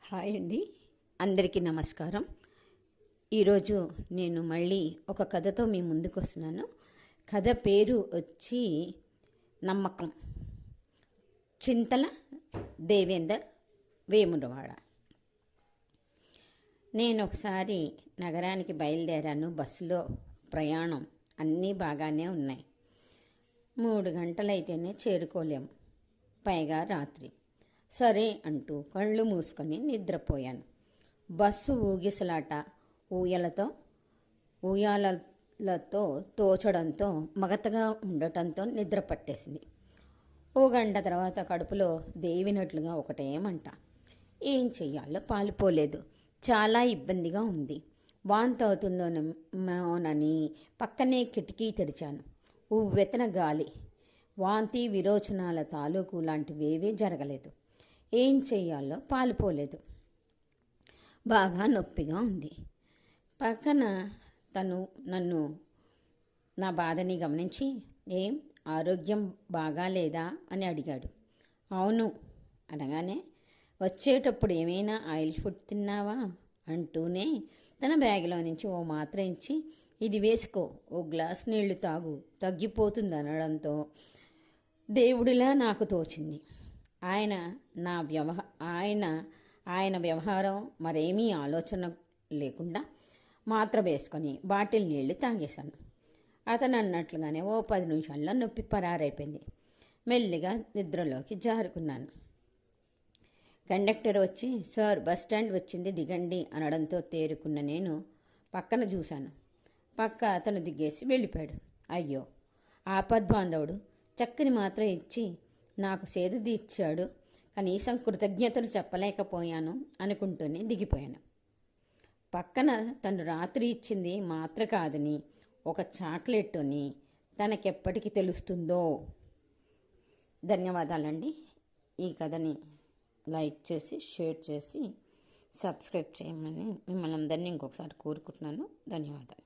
Hi అండి, అందరికీ నమస్కారం. ఈరోజు నేను మళ్ళీ ఒక కథతో మీ ముందుకు వస్తున్నాను. కథ పేరు వచ్చి నమ్మకం. చింతల దేవేందర్ వేములవాడ. నేను ఒకసారి నగరానికి బయలుదేరాను. బస్సులో ప్రయాణం అన్నీ బాగానే ఉన్నాయి. 3 గంటలైతేనే చేరుకోలేము, పైగా రాత్రి. సరే అంటూ కళ్ళు మూసుకొని నిద్రపోయాను. బస్సు ఊగిసలాట ఊయాలతో తోచడంతో మగతగా ఉండటంతో నిద్ర పట్టేసింది. ఓ గంట తర్వాత కడుపులో దేవినట్లుగా ఒకటే మంట. ఏం చెయ్యాలో పాలుపోలేదు. చాలా ఇబ్బందిగా ఉంది. వాంతి అవుతుందోనని పక్కనే కిటికీ తెరిచాను. ఉవ్వెత్తన గాలి. వాంతి విరోచనాల తాలూకు లాంటివేవీ జరగలేదు. ఏం చెయ్యాలో పాలుపోలేదు. బాగా నొప్పిగా ఉంది. పక్కన నన్ను నా బాధని గమనించి, ఏం ఆరోగ్యం బాగాలేదా అని అడిగాడు. అవును అనగానే, వచ్చేటప్పుడు ఏమైనా ఆయిల్ ఫుడ్ తిన్నావా అంటూనే తన బ్యాగ్లో నుంచి ఓ మాత్ర ఇచ్చి, ఇది వేసుకో, ఓ గ్లాస్ నీళ్లు తాగు, తగ్గిపోతుంది అనడంతో దేవుడిలా నాకు తోచింది. ఆయన వ్యవహారం మరేమీ ఆలోచన లేకుండా మాత్ర వేసుకొని బాటిల్ నీళ్లు తాగేశాను. అతను అన్నట్లుగానే ఓ 10 నిమిషాల్లో నొప్పి పరారైపోయింది. మెల్లిగా నిద్రలోకి జారుకున్నాను. కండక్టర్ వచ్చి, సార్ బస్ స్టాండ్ వచ్చింది, దిగండి అనడంతో తేరుకున్న నేను పక్కన చూశాను. అతను దిగేసి వెళ్ళిపోయాడు. అయ్యో, ఆపద్బాంధవుడు చక్కని మాత్ర ఇచ్చి నాకు సేద తీర్చాడు, కనీసం కృతజ్ఞతలు చెప్పలేకపోయాను అనుకుంటూనే దిగిపోయాను. పక్కన తను రాత్రి ఇచ్చింది మాత్ర కాదని, ఒక చాక్లెట్ అని తనకెప్పటికి తెలుస్తుందో. ధన్యవాదాలండి. ఈ కథని లైక్ చేసి, షేర్ చేసి, సబ్స్క్రైబ్ చేయమని మిమ్మల్ని అందరినీ ఇంకొకసారి కోరుకుంటున్నాను. ధన్యవాదాలు.